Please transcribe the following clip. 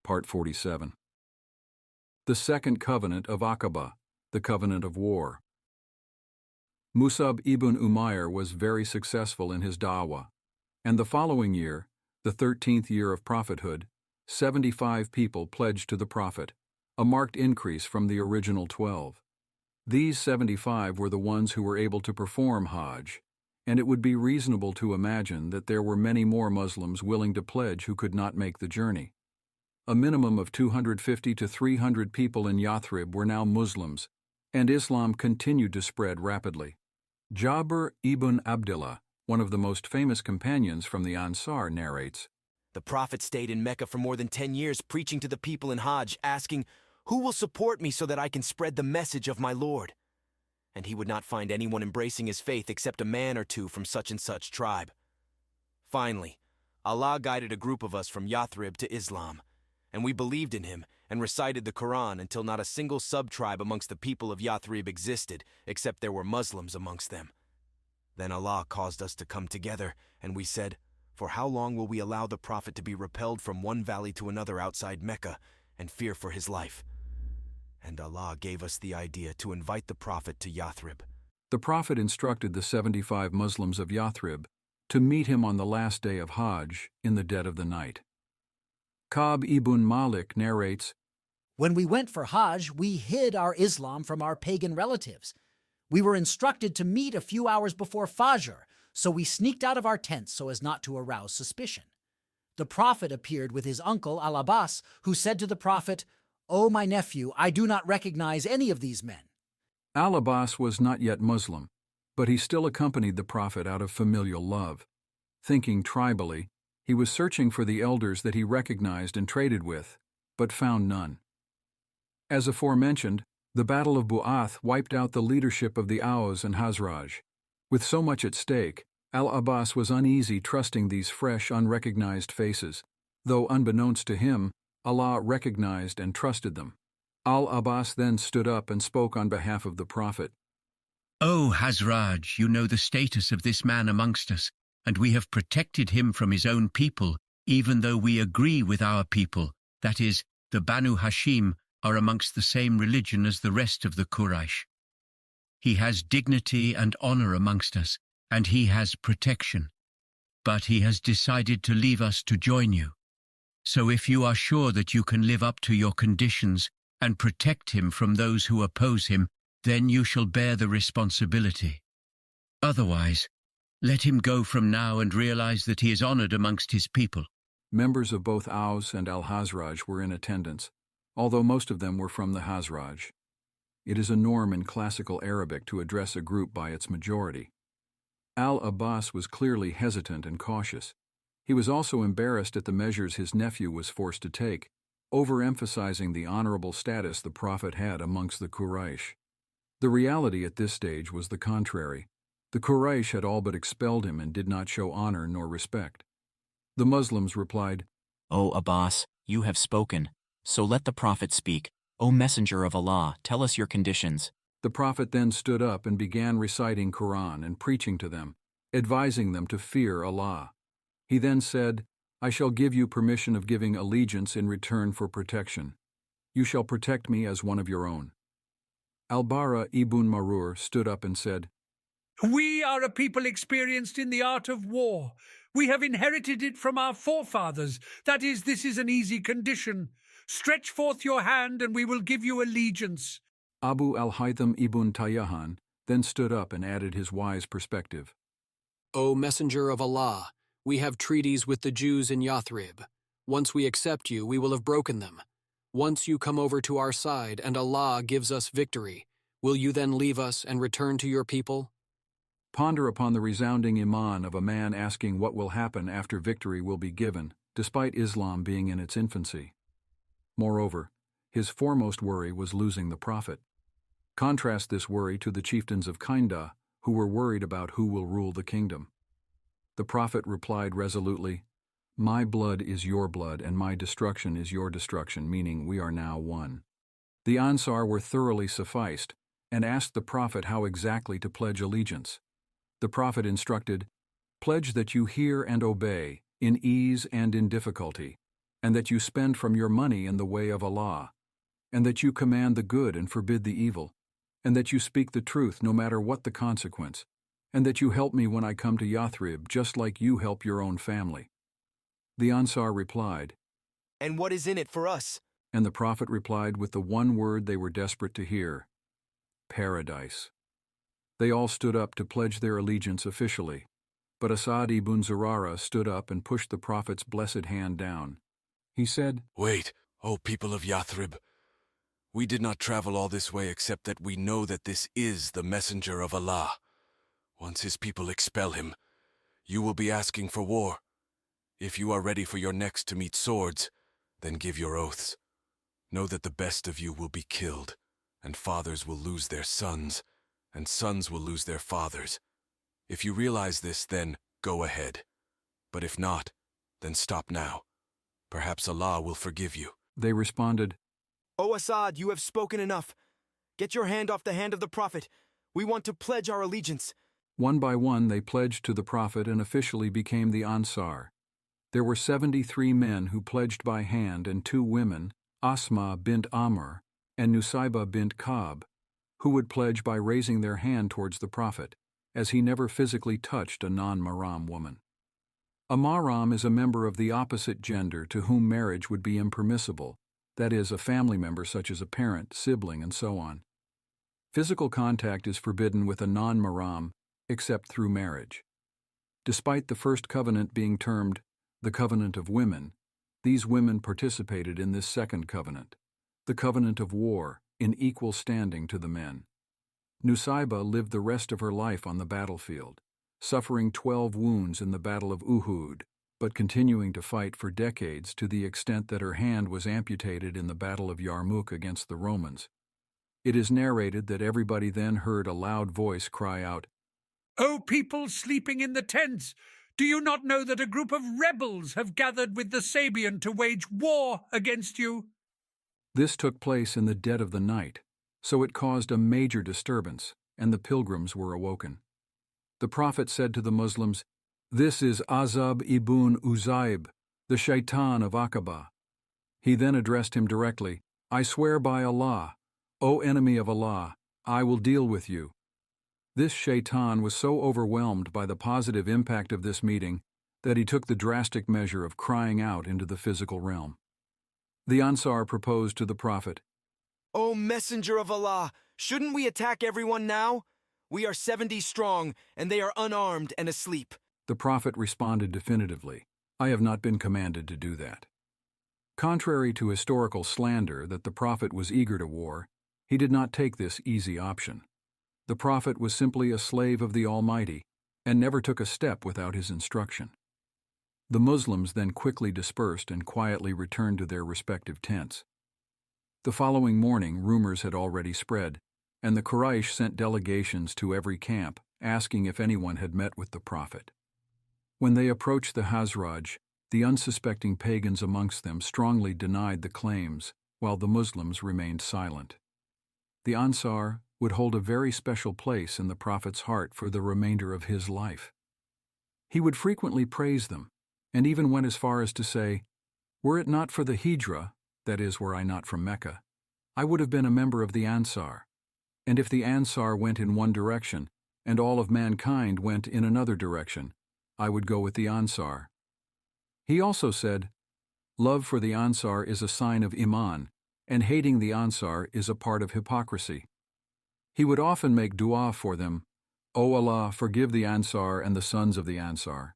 Part 47. The Second Covenant of Aqaba, the Covenant of War. Musab ibn Umayr was very successful in his da'wah, and the following year, the 13th year of prophethood, 75 people pledged to the prophet, a marked increase from the original 12. These 75 were the ones who were able to perform Hajj, and it would be reasonable to imagine that there were many more Muslims willing to pledge who could not make the journey. A minimum of 250 to 300 people in Yathrib were now Muslims, and Islam continued to spread rapidly. Jabir ibn Abdullah, one of the most famous companions from the Ansar, narrates, "The Prophet stayed in Mecca for more than 10 years preaching to the people in Hajj, asking, 'Who will support me so that I can spread the message of my Lord?' And he would not find anyone embracing his faith except a man or two from such and such tribe. Finally, Allah guided a group of us from Yathrib to Islam, and we believed in him and recited the Quran until not a single sub-tribe amongst the people of Yathrib existed, except there were Muslims amongst them. Then Allah caused us to come together, and we said, 'For how long will we allow the Prophet to be repelled from one valley to another outside Mecca and fear for his life?' And Allah gave us the idea to invite the Prophet to Yathrib." The Prophet instructed the 75 Muslims of Yathrib to meet him on the last day of Hajj in the dead of the night. Ka'b ibn Malik narrates, "When we went for Hajj, we hid our Islam from our pagan relatives. We were instructed to meet a few hours before Fajr, so we sneaked out of our tents so as not to arouse suspicion. The Prophet appeared with his uncle Al-Abbas, who said to the Prophet, 'O my nephew, I do not recognize any of these men.'" Al-Abbas was not yet Muslim, but he still accompanied the Prophet out of familial love. Thinking tribally, he was searching for the elders that he recognized and traded with, but found none. As aforementioned, the Battle of Bu'ath wiped out the leadership of the Aus and Hazraj. With so much at stake, Al-Abbas was uneasy trusting these fresh, unrecognized faces, though unbeknownst to him, Allah recognized and trusted them. Al-Abbas then stood up and spoke on behalf of the Prophet. "O Hazraj, you know the status of this man amongst us, and we have protected him from his own people, even though we agree with our people, that is, the Banu Hashim are amongst the same religion as the rest of the Quraysh. He has dignity and honor amongst us, and he has protection. But he has decided to leave us to join you. So if you are sure that you can live up to your conditions and protect him from those who oppose him, then you shall bear the responsibility. Otherwise, let him go from now and realize that he is honored amongst his people." Members of both Aus and Al-Hazraj were in attendance, although most of them were from the Hazraj. It is a norm in classical Arabic to address a group by its majority. Al-Abbas was clearly hesitant and cautious. He was also embarrassed at the measures his nephew was forced to take, overemphasizing the honorable status the Prophet had amongst the Quraysh. The reality at this stage was the contrary. The Quraysh had all but expelled him and did not show honor nor respect. The Muslims replied, "O Abbas, you have spoken, so let the Prophet speak. O Messenger of Allah, tell us your conditions." The Prophet then stood up and began reciting Quran and preaching to them, advising them to fear Allah. He then said, "I shall give you permission of giving allegiance in return for protection. You shall protect me as one of your own." Al-Bara ibn Marur stood up and said, "We are a people experienced in the art of war. We have inherited it from our forefathers. That is, this is an easy condition. Stretch forth your hand and we will give you allegiance." Abu al-Haytham ibn Tayyahan then stood up and added his wise perspective. "O Messenger of Allah, we have treaties with the Jews in Yathrib. Once we accept you, we will have broken them. Once you come over to our side and Allah gives us victory, will you then leave us and return to your people?" Ponder upon the resounding iman of a man asking what will happen after victory will be given, despite Islam being in its infancy. Moreover, his foremost worry was losing the Prophet. Contrast this worry to the chieftains of Kinda, who were worried about who will rule the kingdom. The Prophet replied resolutely, "My blood is your blood, and my destruction is your destruction," meaning we are now one. The Ansar were thoroughly sufficed, and asked the Prophet how exactly to pledge allegiance. The Prophet instructed, "Pledge that you hear and obey, in ease and in difficulty. and that you spend from your money in the way of Allah, and that you command the good and forbid the evil, and that you speak the truth no matter what the consequence, and that you help me when I come to Yathrib just like you help your own family." The Ansar replied, And what is in it for us? and the Prophet replied with the one word they were desperate to hear: paradise. They all stood up to pledge their allegiance officially, but Asad ibn Zurara stood up and pushed the Prophet's blessed hand down. He said, "Wait, O people of Yathrib. We did not travel all this way except that we know that this is the messenger of Allah. Once his people expel him, you will be asking for war. If you are ready for your necks to meet swords, then give your oaths. Know that the best of you will be killed, and fathers will lose their sons, and sons will lose their fathers. If you realize this, then go ahead. But if not, then stop now. Perhaps Allah will forgive you." They responded, O Asad, you have spoken enough. Get your hand off the hand of the Prophet. We want to pledge our allegiance. One by one they pledged to the Prophet and officially became the Ansar. There were 73 men who pledged by hand and 2 women, Asma bint Amr and Nusayba bint Ka'b, who would pledge by raising their hand towards the Prophet, as he never physically touched a non-mahram woman. A mahram is a member of the opposite gender to whom marriage would be impermissible, that is, a family member such as a parent, sibling, and so on. Physical contact is forbidden with a non-mahram except through marriage. Despite the first covenant being termed the covenant of women, these women participated in this second covenant, the covenant of war, in equal standing to the men. Nusayba lived the rest of her life on the battlefield, suffering 12 wounds in the Battle of Uhud, but continuing to fight for decades to the extent that her hand was amputated in the Battle of Yarmouk against the Romans. It is narrated that everybody then heard a loud voice cry out, O people sleeping in the tents, do you not know that a group of rebels have gathered with the Sabian to wage war against you? This took place in the dead of the night, so it caused a major disturbance, and the pilgrims were awoken. The Prophet said to the Muslims, "This is Azab ibn Uzayb, the shaitan of Aqaba." He then addressed him directly, "I swear by Allah, O enemy of Allah, I will deal with you." This shaitan was so overwhelmed by the positive impact of this meeting that he took the drastic measure of crying out into the physical realm. The Ansar proposed to the Prophet, O Messenger of Allah, shouldn't we attack everyone now? We are 70 strong, and they are unarmed and asleep. The Prophet responded definitively, "I have not been commanded to do that." Contrary to historical slander that the Prophet was eager to war, he did not take this easy option. The Prophet was simply a slave of the Almighty and never took a step without his instruction. The Muslims then quickly dispersed and quietly returned to their respective tents. The following morning, rumors had already spread, and the Quraysh sent delegations to every camp, asking if anyone had met with the Prophet. When they approached the Hazraj, the unsuspecting pagans amongst them strongly denied the claims, while the Muslims remained silent. The Ansar would hold a very special place in the Prophet's heart for the remainder of his life. He would frequently praise them, and even went as far as to say, "Were it not for the Hijra, that is, were I not from Mecca, I would have been a member of the Ansar. And if the Ansar went in one direction, and all of mankind went in another direction, I would go with the Ansar." He also said, "Love for the Ansar is a sign of Iman, and hating the Ansar is a part of hypocrisy." He would often make dua for them, "O Allah, forgive the Ansar and the sons of the Ansar."